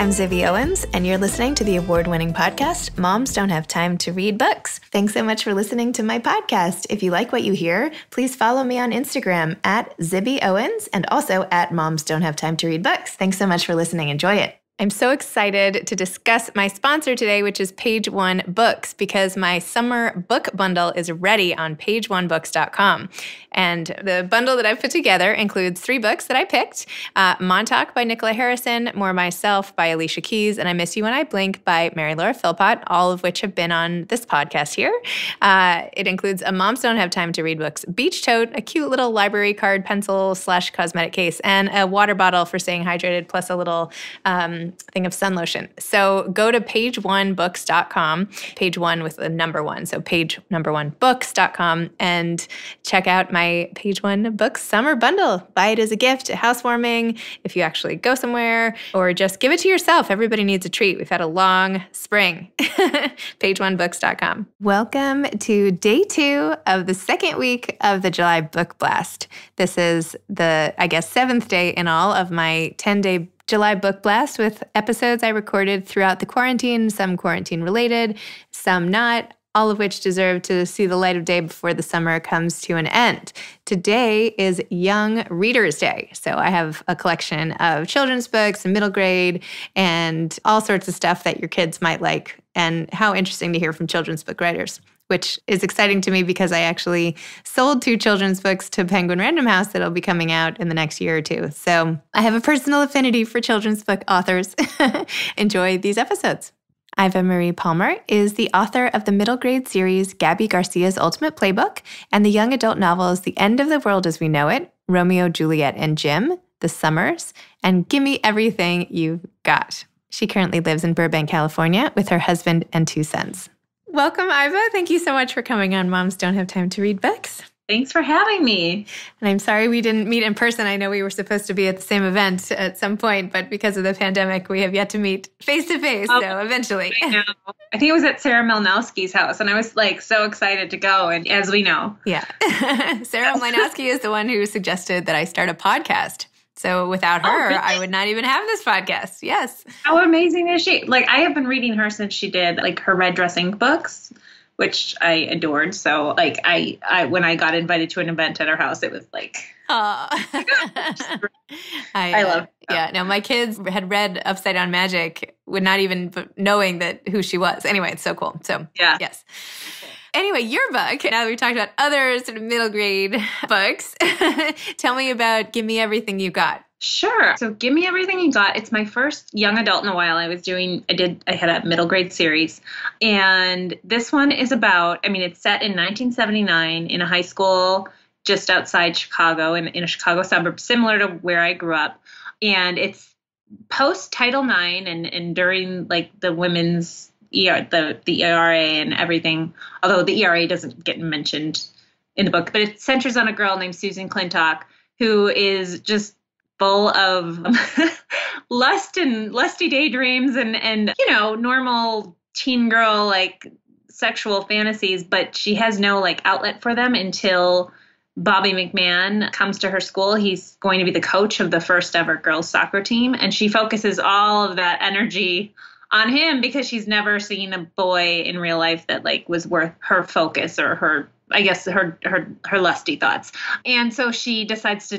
I'm Zibby Owens, and you're listening to the award-winning podcast, Moms Don't Have Time to Read Books. Thanks so much for listening to my podcast. If you like what you hear, please follow me on Instagram at Zibby Owens and also at Moms Don't Have Time to Read Books. Thanks so much for listening. Enjoy it. I'm so excited to discuss my sponsor today, which is Page One Books, because my summer book bundle is ready on pageonebooks.com. And the bundle that I've put together includes 3 books that I picked, Montauk by Nicola Harrison, More Myself by Alicia Keys, and I Miss You When I Blink by Mary Laura Philpott, all of which have been on this podcast here. It includes a Moms Don't Have Time to Read Books beach tote, a cute little library card pencil / cosmetic case, and a water bottle for staying hydrated, plus a little thing of sun lotion. So go to pageonebooks.com, page one with the number 1, so pageonebooks.com, and check out my Page One Books summer bundle. Buy it as a gift, a housewarming, if you actually go somewhere, or just give it to yourself. Everybody needs a treat. We've had a long spring. pageonebooks.com. Welcome to day 2 of the second week of the July Book Blast. This is the, 7th day in all of my 10-day July Book Blast with episodes I recorded throughout the quarantine, some quarantine related, some not, all of which deserve to see the light of day before the summer comes to an end. Today is Young Readers Day. So I have a collection of children's books and middle grade and all sorts of stuff that your kids might like, and how interesting to hear from children's book writers, which is exciting to me because I actually sold 2 children's books to Penguin Random House that'll be coming out in the next year or 2. So I have a personal affinity for children's book authors. Enjoy these episodes. Iva-Marie Palmer is the author of the middle grade series Gabby Garcia's Ultimate Playbook and the young adult novels The End of the World as We Know It, Romeo, Juliet, and Jim, The Summers, and Gimme Everything You've Got. She currently lives in Burbank, California with her husband and 2 sons. Welcome, Iva. Thank you so much for coming on Moms Don't Have Time to Read Books. Thanks for having me. And I'm sorry we didn't meet in person. I know we were supposed to be at the same event at some point, but because of the pandemic, we have yet to meet face-to-face, so eventually. I know. I think it was at Sarah Milnowski's house, and I was so excited to go, and as we know. Yeah. Sarah Milnowski is the one who suggested that I start a podcast. So without her, really? I would not even have this podcast. Yes. How amazing is she? I have been reading her since she did her Red Dress Ink books, which I adored. So I when I got invited to an event at her house, it was I love it. Yeah, no, my kids had read Upside Down Magic with not even knowing who she was. Anyway, it's so cool. So yeah. Yes. Anyway, your book, now that we've talked about other sort of middle grade books, tell me about Gimme Everything You Got. Sure. So Gimme Everything You Got, it's my first young adult in a while. I had a middle grade series. And this one is about, it's set in 1979 in a high school just outside Chicago, in a Chicago suburb, similar to where I grew up. And it's post Title IX and during the women's the ERA and everything, although the ERA doesn't get mentioned in the book, but it centers on a girl named Susan Clintock, who is just full of lust and lusty daydreams and normal teen girl sexual fantasies, but she has no outlet for them until Bobby McMahon comes to her school. He's going to be the coach of the first ever girls soccer team, and she focuses all of that energy on him because she's never seen a boy in real life that was worth her focus or her lusty thoughts. And so she decides to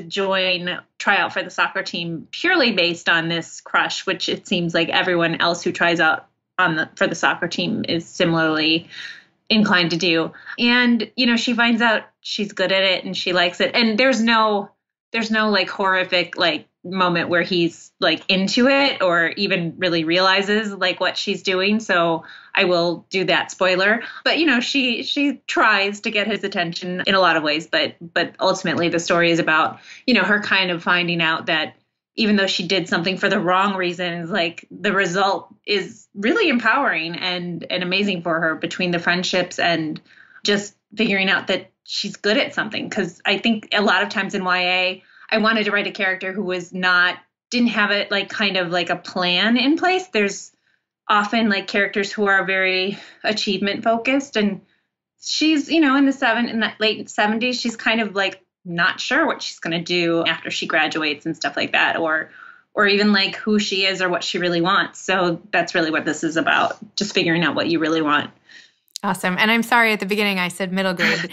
try out for the soccer team purely based on this crush, which it seems like everyone else who tries out for the soccer team is similarly inclined to do. And, she finds out she's good at it and she likes it. And there's no horrific moment where he's into it or even really realizes what she's doing. So I will do that spoiler. But she tries to get his attention in a lot of ways, but ultimately the story is about her kind of finding out that even though she did something for the wrong reasons, the result is really empowering and amazing for her between the friendships and just figuring out that she's good at something. Because I think a lot of times in YA, I wanted to write a character who didn't have it kind of a plan in place. There's often characters who are very achievement focused, and she's, in the late 70s, she's kind of not sure what she's going to do after she graduates and stuff like that, or or even like who she is or what she really wants. So that's really what this is about, just figuring out what you really want. Awesome. And I'm sorry, at the beginning I said middle grade.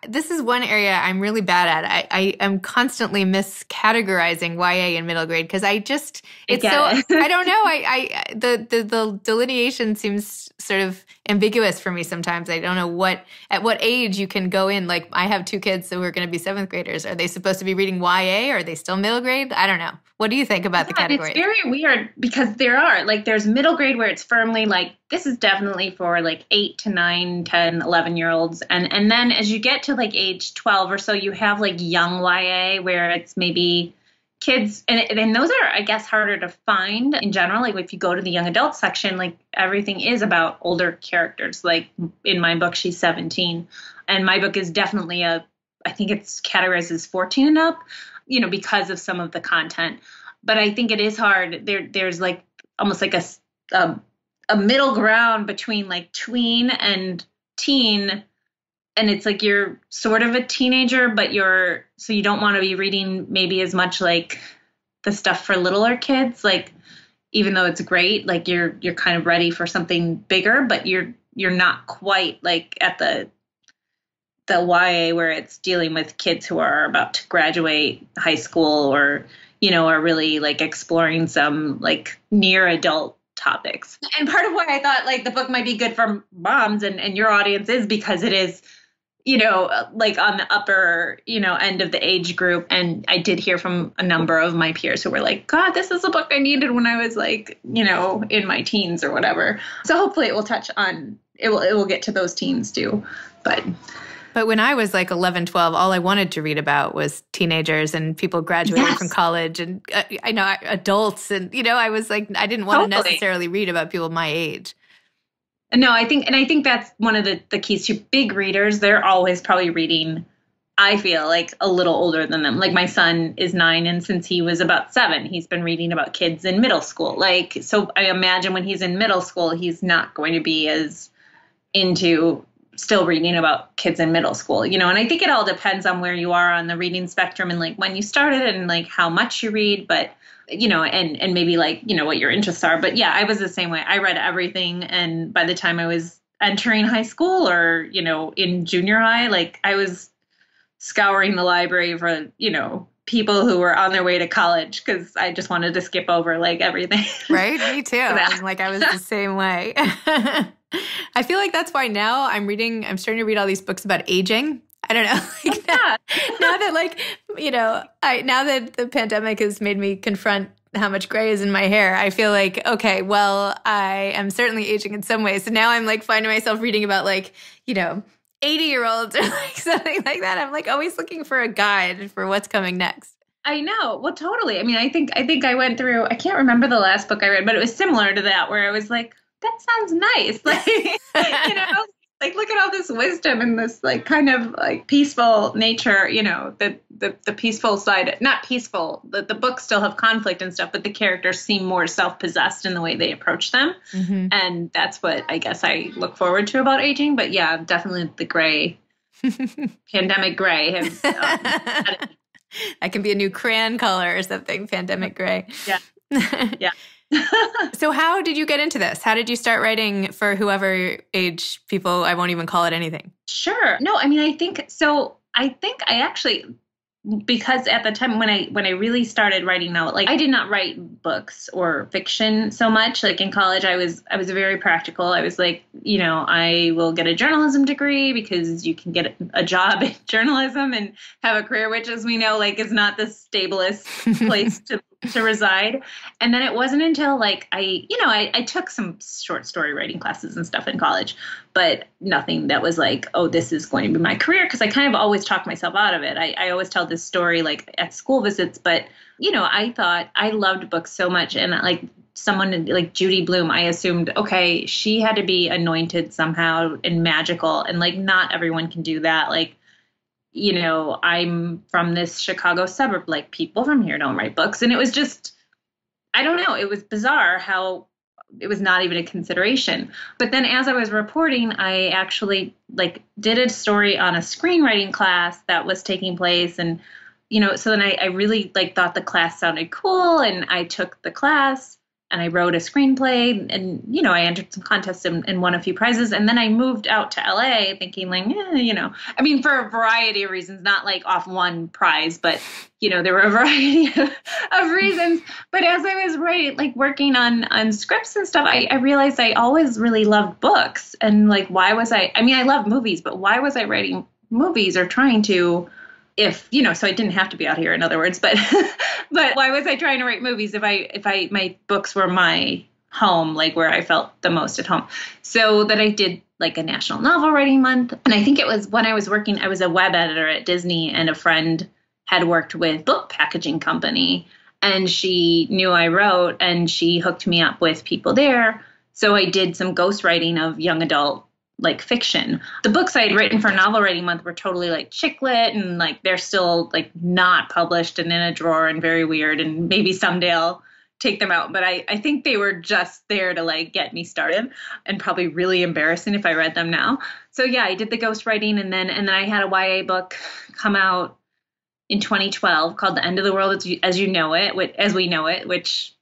This is one area I'm really bad at. I am constantly miscategorizing YA in middle grade because I don't know. The delineation seems sort of ambiguous for me sometimes. I don't know at what age you can go in. Like, I have 2 kids who are going to be 7th graders. Are they supposed to be reading YA? Are they still middle grade? I don't know. What do you think about the category? It's very weird because there's middle grade where it's firmly like, this is definitely for like 8 to 9, 10, 11-year-olds. And then as you get to like age 12 or so, you have like young YA where it's maybe kids. And those are, I guess, harder to find in general. Like if you go to the young adult section, like everything is about older characters. Like in my book, she's 17. And my book is definitely I think it's categorized as 14 and up, because of some of the content. But I think it is hard. There's like almost like a middle ground between like tween and teen. And it's like you're sort of a teenager, but so you don't want to be reading maybe as much like the stuff for littler kids. Like, even though it's great, like you're kind of ready for something bigger, but you're not quite like at the YA where it's dealing with kids who are about to graduate high school or, are really like exploring some like near adult topics. And part of why I thought like the book might be good for moms and your audience is because it is, like on the upper, end of the age group. And I did hear from a number of my peers who were like, God, this is a book I needed when I was like, in my teens or whatever. So hopefully it will touch on, it will get to those teens too. But when I was like 11, 12, all I wanted to read about was teenagers and people graduating from college and I know adults. And, I was like, I didn't want to necessarily read about people my age. No, I think that's one of the keys to big readers. They're always probably reading, I feel like, a little older than them. Like my son is 9, and since he was about 7, he's been reading about kids in middle school. Like, so I imagine when he's in middle school, he's not going to be as into still reading about kids in middle school, and I think it all depends on where you are on the reading spectrum and like when you started and like how much you read, but and maybe like, what your interests are. But yeah, I was the same way. I read everything. And by the time I was entering high school or, in junior high, like I was scouring the library for, people who were on their way to college because I just wanted to skip over like everything. Right. Me too. Like I was the same way. I feel like that's why now I'm starting to read all these books about aging. I don't know. Like now that like, now that the pandemic has made me confront how much gray is in my hair, I feel like, okay, well, I am certainly aging in some ways. So now I'm like finding myself reading about like, 80-year-olds or like something like that. I'm like always looking for a guide for what's coming next. I know. Well, totally. I mean, I think I went through, I can't remember the last book I read, but it was similar to that where I was like, that sounds nice. Like, like look at all this wisdom and this like kind of like peaceful nature, the peaceful side, not peaceful. The books still have conflict and stuff, but the characters seem more self-possessed in the way they approach them. Mm-hmm. And that's what I guess I look forward to about aging. But yeah, definitely the gray, pandemic gray. That can be a new crayon color or something, pandemic gray. Yeah. Yeah. So how did you get into this? How did you start writing for whoever age people? I won't even call it anything. Sure. No, I mean, I think I actually, because at the time when I really started writing now, like I did not write books or fiction so much. Like in college, I was very practical. I was like, I will get a journalism degree because you can get a job in journalism and have a career, which, as we know, like is not the stablest place to reside. And then it wasn't until like I took some short story writing classes and stuff in college, but nothing that was like, oh, this is going to be my career. Cause I kind of always talked myself out of it. I always tell this story like at school visits, but I thought I loved books so much. And like someone like Judy Blume, I assumed, okay, she had to be anointed somehow and magical. And like, not everyone can do that. Like, I'm from this Chicago suburb, like people from here don't write books. And it was just, I don't know, it was bizarre how it was not even a consideration. But then as I was reporting, I actually like did a story on a screenwriting class that was taking place. And, so then I really like thought the class sounded cool, and I took the class and I wrote a screenplay, and, I entered some contests and won a few prizes. And then I moved out to LA thinking like, I mean, for a variety of reasons, not like off one prize, but, there were a variety of reasons. But as I was working on scripts and stuff, I realized I always really loved books. And like, why was I love movies, but why was I writing movies or trying to, so I didn't have to be out here, in other words, but why was I trying to write movies if my books were my home, like where I felt the most at home? So that I did like a National Novel Writing Month. And I think it was when I was a web editor at Disney, and a friend had worked with book packaging company, and she knew I wrote, and she hooked me up with people there. So I did some ghostwriting of young adult like fiction. The books I had written for Novel Writing Month were totally like chick lit, and like they're still like not published and in a drawer and very weird, and maybe someday I'll take them out. But I think they were just there to like get me started, and probably really embarrassing if I read them now. So yeah, I did the ghostwriting, and then I had a YA book come out in 2012 called The End of the World as we know it, which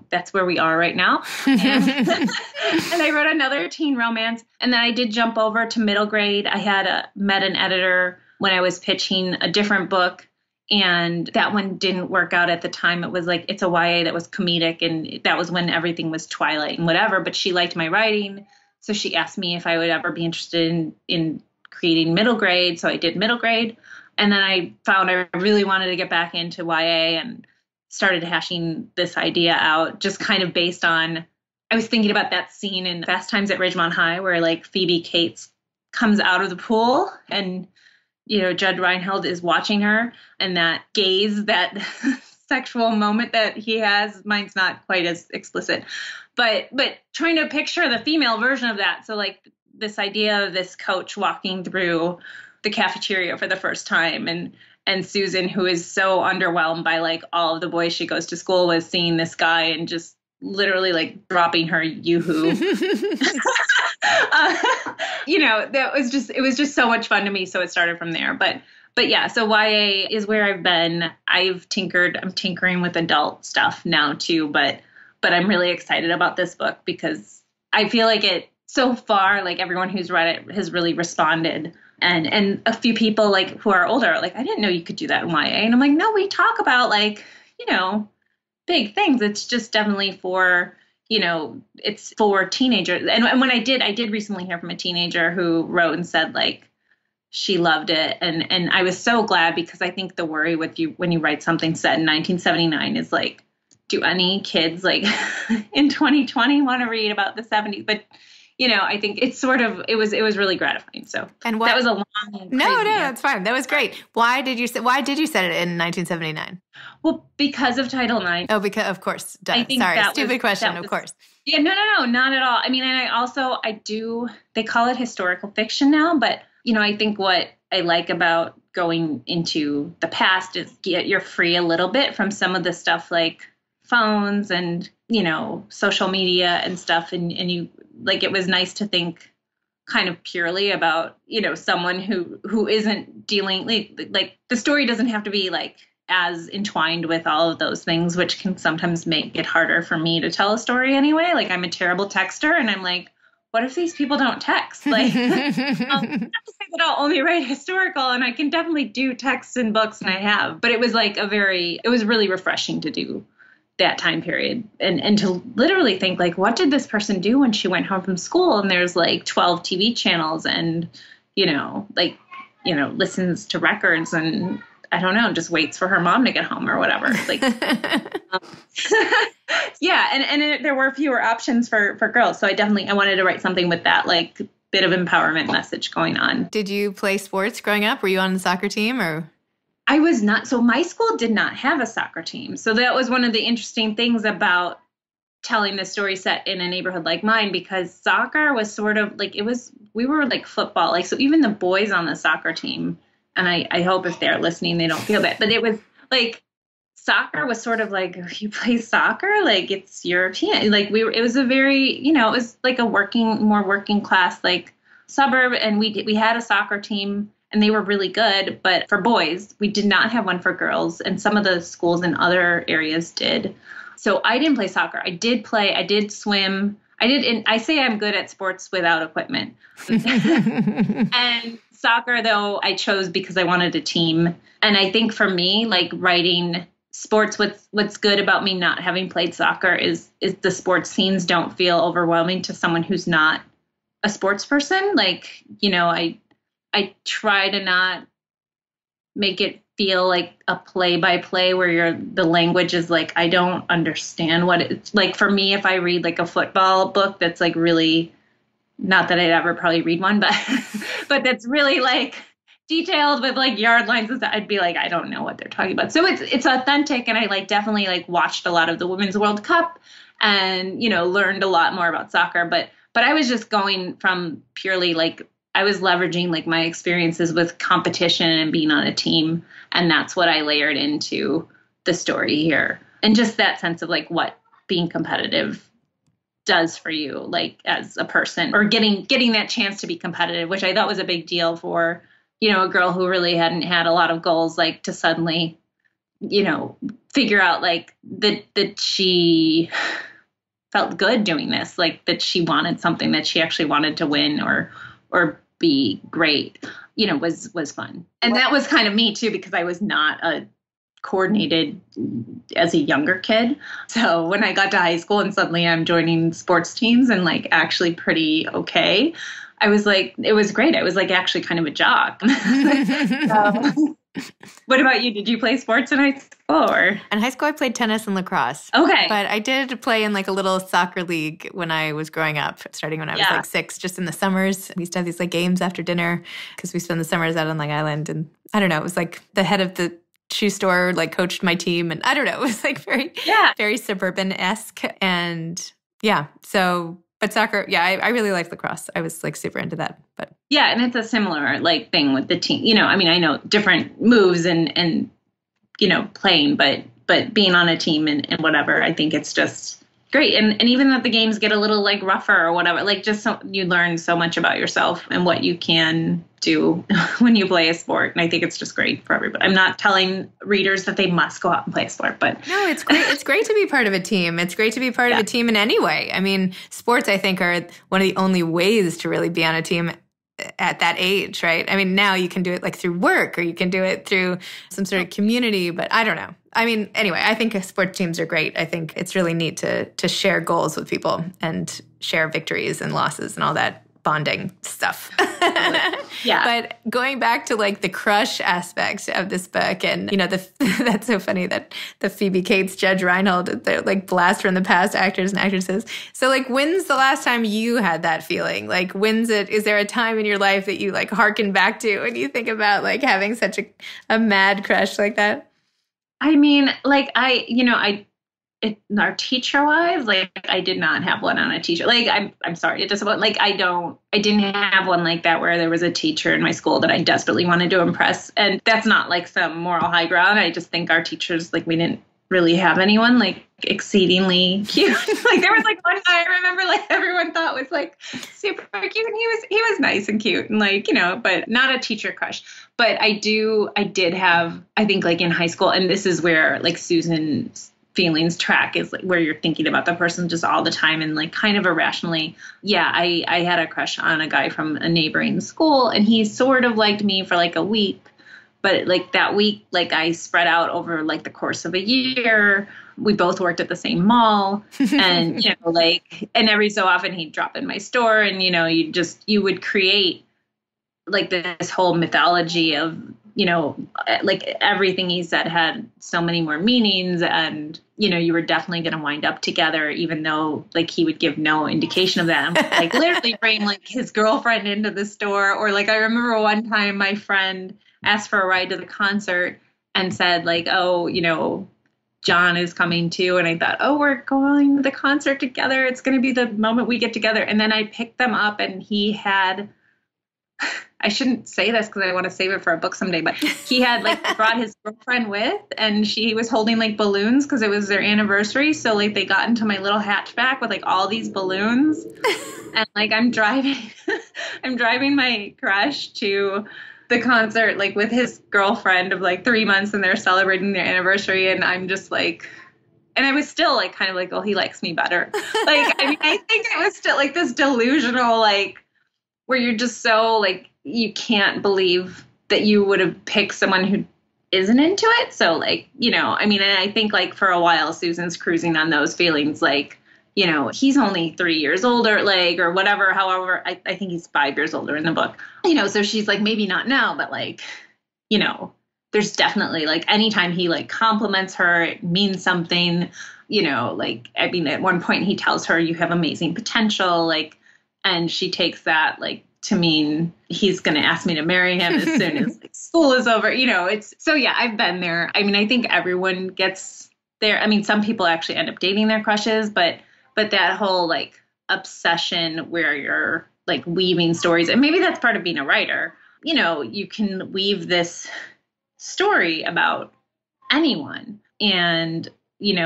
that's where we are right now. And, and I wrote another teen romance. And then I did jump over to middle grade. I had met an editor when I was pitching a different book, and that one didn't work out at the time. It was like, it's a YA that was comedic, and that was when everything was Twilight and whatever, but she liked my writing. So she asked me if I would ever be interested in creating middle grade. So I did middle grade. And then I found I really wanted to get back into YA, and started hashing this idea out just kind of based on, I was thinking about that scene in Fast Times at Ridgemont High where like Phoebe Cates comes out of the pool, and, Judd Reinhold is watching her, and that gaze, that sexual moment that he has, mine's not quite as explicit, but trying to picture the female version of that. So like this idea of this coach walking through the cafeteria for the first time, and Susan, who is so underwhelmed by like all of the boys she goes to school with, seeing this guy and just literally like dropping her yoo-hoo. It was just so much fun to me. So it started from there. But yeah, so YA is where I've been. I'm tinkering with adult stuff now too, but I'm really excited about this book because I feel like it so far, like everyone who's read it has really responded. And a few people like who are older are like, I didn't know you could do that in YA. And I'm like, no, we talk about like, big things. It's just definitely for, it's for teenagers. And when I did recently hear from a teenager who wrote and said like, she loved it. And I was so glad, because I think the worry with you when you write something set in 1979 is like, do any kids like in 2020 want to read about the 70s? But I think it's it was really gratifying. So that was a long. No, that's fine. That was great. Why did you set it in 1979? Well, because of Title IX. Oh, because of course. I think sorry, stupid question. Of course. Yeah, no, not at all. I mean, and I do. They call it historical fiction now, but I think what I like about going into the past is you're free a little bit from some of the stuff like phones and social media and stuff, and you. Like, it was nice to think kind of purely about, someone who isn't dealing, like the story doesn't have to be like as entwined with all of those things, which can sometimes make it harder for me to tell a story anyway. Like, I'm a terrible texter, and I'm like, what if these people don't text? Like, not to say that I'll only write historical, and I can definitely do texts and books, and I have, but it was like it was really refreshing to do that time period and to literally think like, what did this person do when she went home from school? And there's like 12 TV channels and, listens to records and I don't know, just waits for her mom to get home or whatever. Like, yeah. And there were fewer options for girls. So I wanted to write something with that, like bit of empowerment message going on. Did you play sports growing up? Were you on the soccer team or? I was not. So my school did not have a soccer team. So that was one of the interesting things about telling the story set in a neighborhood like mine, because soccer was sort of like, we were like football. Like, so even the boys on the soccer team, and I hope if they're listening, they don't feel that, but it was like, soccer was sort of like, if you play soccer, like it's your team. Like it was a very, it was like a more working class, like suburb. And we had a soccer team. and they were really good. But for boys, we did not have one for girls, and some of the schools in other areas did. So I didn't play soccer. I did swim. I say I'm good at sports without equipment. And soccer, though, I chose because I wanted a team. And I think for me, like writing sports, what's good about me not having played soccer is the sports scenes don't feel overwhelming to someone who's not a sports person. Like, I try to not make it feel like a play-by-play where the language is like, I don't understand what it's like. For me, if I read like a football book that's like really, not that I'd ever probably read one, but that's really like detailed with like yard lines and stuff, I'd be like, I don't know what they're talking about. So it's authentic, and I like definitely like watched a lot of the Women's World Cup and learned a lot more about soccer. But I was just going from purely like, I was leveraging like my experiences with competition and being on a team, and that's what I layered into the story here. And just that sense of like what being competitive does for you, like as a person, or getting that chance to be competitive, which I thought was a big deal for, a girl who really hadn't had a lot of goals, like to suddenly, figure out like that she felt good doing this, like that she wanted something, that she actually wanted to win or be great, was fun. And that was kind of me too, because I was not a coordinated as a younger kid. So when I got to high school and suddenly I'm joining sports teams and like actually pretty okay, I was like, it was great. I was like actually kind of a jock. What about you? Did you play sports in high school? Or? In high school, I played tennis and lacrosse. Okay. But I did play in like a little soccer league when I was growing up, starting when I was like 6, just in the summers. We used to have these like games after dinner because we spent the summers out on Long Island. And I don't know, it was like the head of the shoe store like coached my team. And I don't know, it was like very suburban-esque. And but soccer, I really liked lacrosse. I was like super into that. But yeah, and it's a similar like thing with the team. I mean, I know different moves and playing, but being on a team and whatever, I think it's just great. And even that the games get a little like rougher or whatever, like just you learn so much about yourself and what you can do when you play a sport. And I think it's just great for everybody. I'm not telling readers that they must go out and play a sport, but no, it's great. It's great to be part of a team. It's great to be part of a team in any way. I mean, sports, I think, are one of the only ways to really be on a team at that age, right? I mean, now you can do it like through work, or you can do it through some sort of community, but I don't know. I mean, anyway, I think sports teams are great. I think it's really neat to share goals with people and share victories and losses and all that bonding stuff. Yeah. But going back to like the crush aspect of this book, and that's so funny that the Phoebe Cates, Judge Reinhold, they're like blast from the past actors and actresses. So like, when's the last time you had that feeling? Like, is there a time in your life that you like harken back to when you think about like having such a mad crush like that? I mean, like our teacher-wise, like I did not have one on a teacher. Like I'm sorry, it just about like I didn't have one like that where there was a teacher in my school that I desperately wanted to impress. And that's not like some moral high ground. I just think our teachers, like we didn't really have anyone like exceedingly cute. Like there was like one guy I remember like everyone thought was like super cute, and he was nice and cute and like, but not a teacher crush. But I did have, I think like in high school, and this is where like Susan's feelings track is like where you're thinking about the person just all the time and like kind of irrationally. Yeah, I had a crush on a guy from a neighboring school, and he sort of liked me for like a week. But like that week, like I spread out over like the course of a year. We both worked at the same mall, and and every so often he'd drop in my store, and you would create like this whole mythology of like everything he said had so many more meanings, and you were definitely going to wind up together, even though like he would give no indication of that. Like literally bring like his girlfriend into the store, or like I remember one time my friend asked for a ride to the concert and said like, oh, John is coming too. And I thought, oh, we're going to the concert together. It's going to be the moment we get together. And then I picked them up, and he had, I shouldn't say this because I want to save it for a book someday, but he had like brought his girlfriend with, and she was holding like balloons because it was their anniversary. So like they got into my little hatchback with like all these balloons, and like I'm driving my crush to the concert like with his girlfriend of like 3 months, and they're celebrating their anniversary, and I'm just like, and I was still like kind of like, oh, he likes me better. Like, I mean, I think it was still like this delusional, like, where you're just so like, you can't believe that you would have picked someone who isn't into it. So like, I mean, and I think like for a while, Susan's cruising on those feelings, like, he's only 3 years older, like, or whatever. However, I think he's 5 years older in the book, so she's like, maybe not now, but like, there's definitely like anytime he like compliments her, it means something, like, I mean, at one point he tells her you have amazing potential, like, and she takes that like to mean he's going to ask me to marry him as soon as like, school is over. It's so, yeah, I've been there. I mean, I think everyone gets there. I mean, some people actually end up dating their crushes, but that whole like obsession where you're like weaving stories, and maybe that's part of being a writer, you can weave this story about anyone. And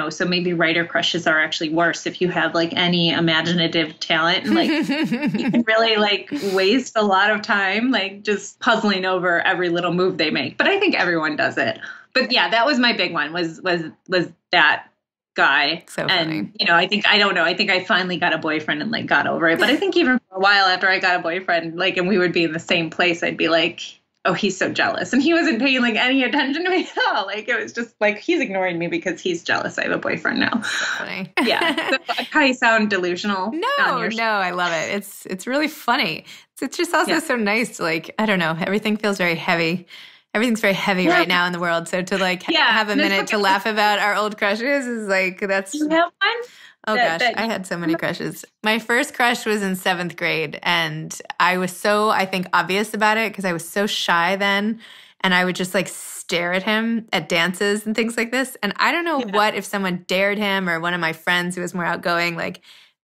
so maybe writer crushes are actually worse if you have like any imaginative talent, and like you can really like waste a lot of time like just puzzling over every little move they make. But I think everyone does it. But yeah, that was my big one, was that guy. So funny. And I think I finally got a boyfriend and like got over it. But I think even for a while after I got a boyfriend, like, and we would be in the same place, I'd be like, oh, he's so jealous. And he wasn't paying like any attention to me at all. Like, it was just like, he's ignoring me because he's jealous I have a boyfriend now. So funny. Yeah. So I probably sound delusional. No, I love it. It's really funny. It's just also so nice to like, I don't know, everything feels very heavy. Everything's very heavy right now in the world. So to like have a minute to laugh about our old crushes is like, that's... You have one? Oh gosh, I had so many crushes. My first crush was in 7th grade, and I was so, I think, obvious about it because I was so shy then, and I would just like stare at him at dances and things like this. And I don't know what, if someone dared him or one of my friends who was more outgoing, like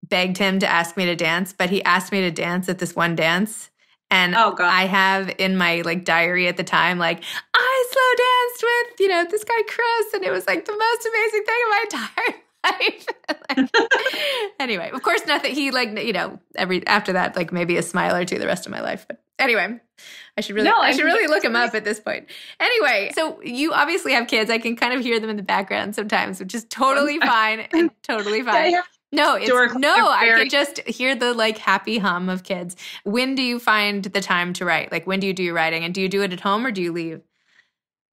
begged him to ask me to dance, but he asked me to dance at this one dance. And I have in my like diary at the time, like, I slow danced with, this guy Chris, and it was like the most amazing thing of my entire life. Anyway, of course, nothing. He like, after that, like maybe a smile or two the rest of my life. But anyway, I should really look him up at this point. Anyway, so you obviously have kids. I can kind of hear them in the background sometimes, which is totally fine and totally fine. I can just hear the like happy hum of kids. When do you find the time to write? Like, when do you do your writing? And do you do it at home or do you leave?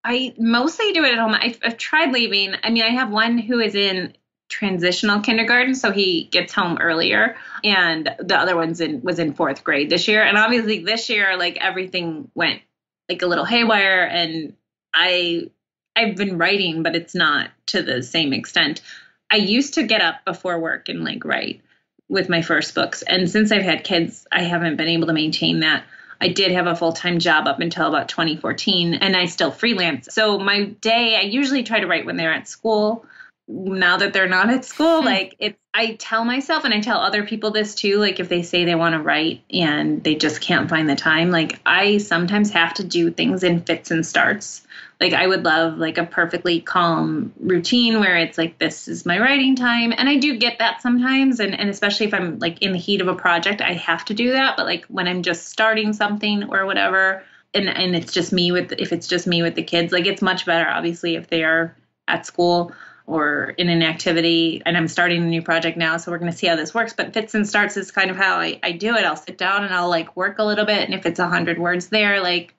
I mostly do it at home. I've tried leaving. I mean, I have one who is in transitional kindergarten, so he gets home earlier, and the other was in 4th grade this year. And obviously this year, like, everything went like a little haywire, and I've been writing, but it's not to the same extent. I used to get up before work and like write with my first books, and since I've had kids, I haven't been able to maintain that. I did have a full-time job up until about 2014, and I still freelance. So my day, I usually try to write when they're at school. Now that they're not at school, like, I tell myself, and I tell other people this too, like, if they say they want to write and they just can't find the time, like, I sometimes have to do things in fits and starts. Like, I would love like a perfectly calm routine where it's like, this is my writing time. And I do get that sometimes. And especially if I'm like in the heat of a project, I have to do that. But like when I'm just starting something or whatever, and it's just me if it's just me with the kids, like, it's much better, obviously, if they are at school or in an activity. And I'm starting a new project now, so we're going to see how this works. But fits and starts is kind of how I do it. I'll sit down and I'll like work a little bit. And if it's 100 words there, like,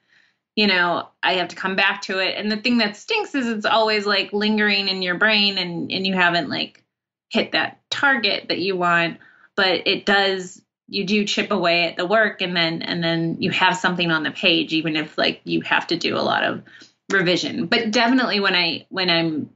I have to come back to it. And the thing that stinks is it's always like lingering in your brain, and you haven't like hit that target that you want. But you do chip away at the work, and then you have something on the page, even if like you have to do a lot of revision. But definitely when I'm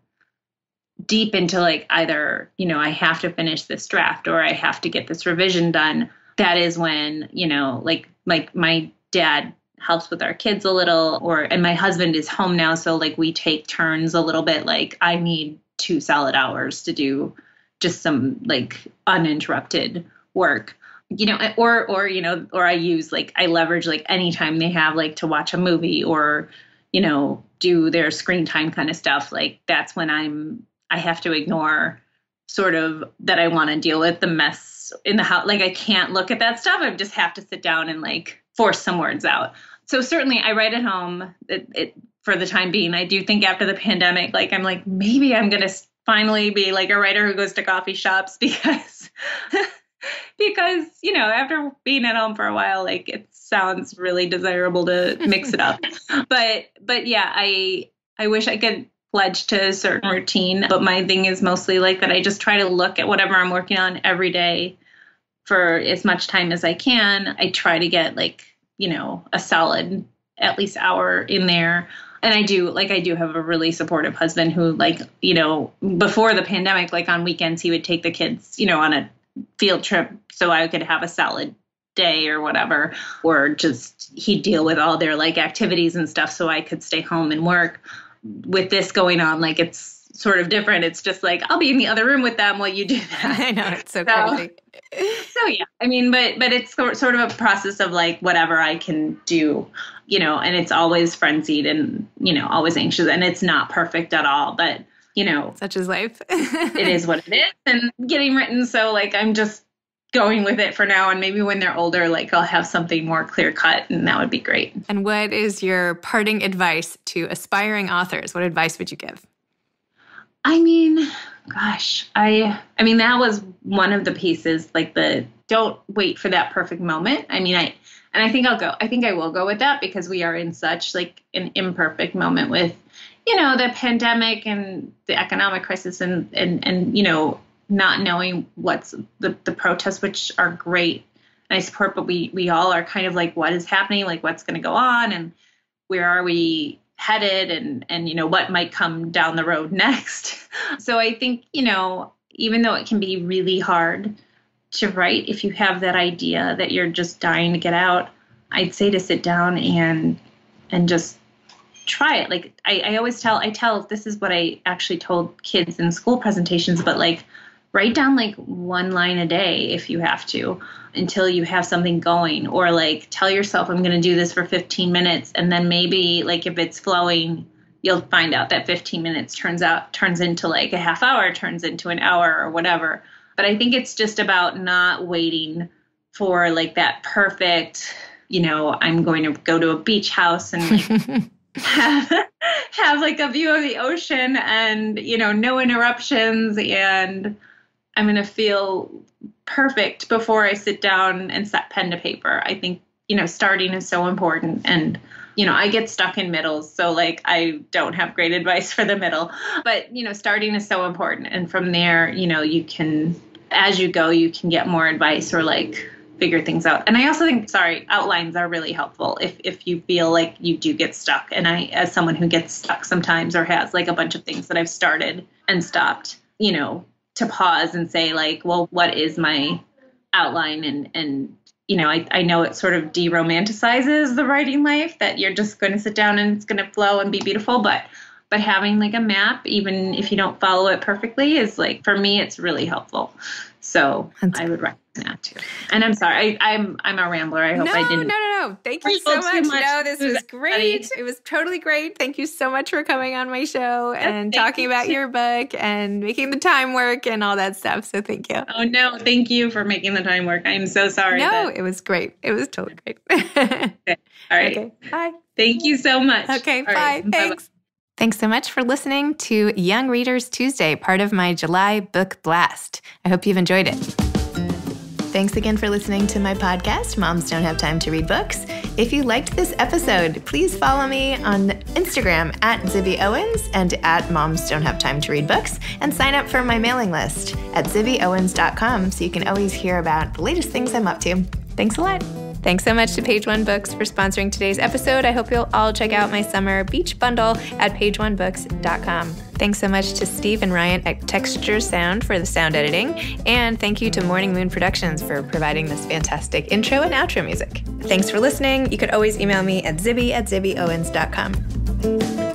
deep into like either, I have to finish this draft or I have to get this revision done, that is when, like my dad helps with our kids a little, and my husband is home now. So like we take turns a little bit. Like, I need 2 solid hours to do just some like uninterrupted work, or I use like, I leverage like anytime they have like to watch a movie or, do their screen time kind of stuff. Like, that's when I have to ignore sort of that I want to deal with the mess in the house. Like, I can't look at that stuff. I just have to sit down and like force some words out. So certainly I write at home for the time being. I do think after the pandemic, like I'm like, maybe I'm going to finally be like a writer who goes to coffee shops because, after being at home for a while, like it sounds really desirable to mix it up. But yeah, I wish I could pledge to a certain routine, but my thing is mostly like that I just try to look at whatever I'm working on every day for as much time as I can. I try to get like, a solid at least hour in there. And I do have a really supportive husband who like, before the pandemic, like on weekends, he would take the kids, on a field trip so I could have a solid day or whatever, or just he'd deal with all their like activities and stuff so I could stay home and work. With this going on, like it's sort of different. It's just like, I'll be in the other room with them while you do that. I know, it's so crazy. So yeah, I mean, but it's sort of a process of like whatever I can do, and it's always frenzied and, always anxious, and it's not perfect at all, but, such is life. It is what it is, and getting written. So like, I'm just going with it for now. And maybe when they're older, like I'll have something more clear cut, and that would be great. And what is your parting advice to aspiring authors? What advice would you give? I mean, gosh, I mean, that was one of the pieces, like don't wait for that perfect moment. I mean, I think I will go with that because we are in such like an imperfect moment with, the pandemic and the economic crisis and not knowing what's the protests, which are great and I support, but we all are kind of like, what is happening? Like what's going to go on and where are we headed and what might come down the road next. So I think, even though it can be really hard to write, if you have that idea that you're just dying to get out, I'd say to sit down and just try it. Like I always tell, this is what I actually told kids in school presentations, but like write down like one line a day if you have to until you have something going, or like tell yourself I'm going to do this for 15 minutes. And then maybe like if it's flowing, you'll find out that 15 minutes turns into like a half hour, turns into an hour or whatever. But I think it's just about not waiting for like that perfect, I'm going to go to a beach house and like have like a view of the ocean and, no interruptions, and I'm going to feel perfect before I sit down and set pen to paper. I think, starting is so important. And, I get stuck in middles. So like, I don't have great advice for the middle, but, starting is so important. And from there, you can, as you go, you can get more advice or like figure things out. And I also think, outlines are really helpful if you feel like you do get stuck. And I, as someone who gets stuck sometimes or has like a bunch of things that I've started and stopped, to pause and say like, well, what is my outline? And I know it sort of de-romanticizes the writing life that you're just going to sit down and it's going to flow and be beautiful. But having like a map, even if you don't follow it perfectly, is like, for me, it's really helpful. So I would recommend that too. And I'm sorry, I'm a rambler. I hope I didn't. No. Thank you so much. No, this was great. It was totally great. Thank you so much for coming on my show and talking about your book and making the time work and all that stuff. So thank you. Oh, no. Thank you for making the time work. I'm so sorry. No, it was great. It was totally great. Okay. All right. Okay. Bye. Thank you so much. Okay. Bye. Right. Thanks. Bye-bye. Thanks so much for listening to Young Readers Tuesday, part of my July book blast. I hope you've enjoyed it. Thanks again for listening to my podcast, Moms Don't Have Time to Read Books. If you liked this episode, please follow me on Instagram at ZibbyOwens and at Moms Don't Have Time to Read Books, and sign up for my mailing list at zibbyowens.com so you can always hear about the latest things I'm up to. Thanks a lot. Thanks so much to Page One Books for sponsoring today's episode. I hope you'll all check out my summer beach bundle at pageonebooks.com. Thanks so much to Steve and Ryan at Texture Sound for the sound editing. And thank you to Morning Moon Productions for providing this fantastic intro and outro music. Thanks for listening. You could always email me at zibby@zibbyowens.com.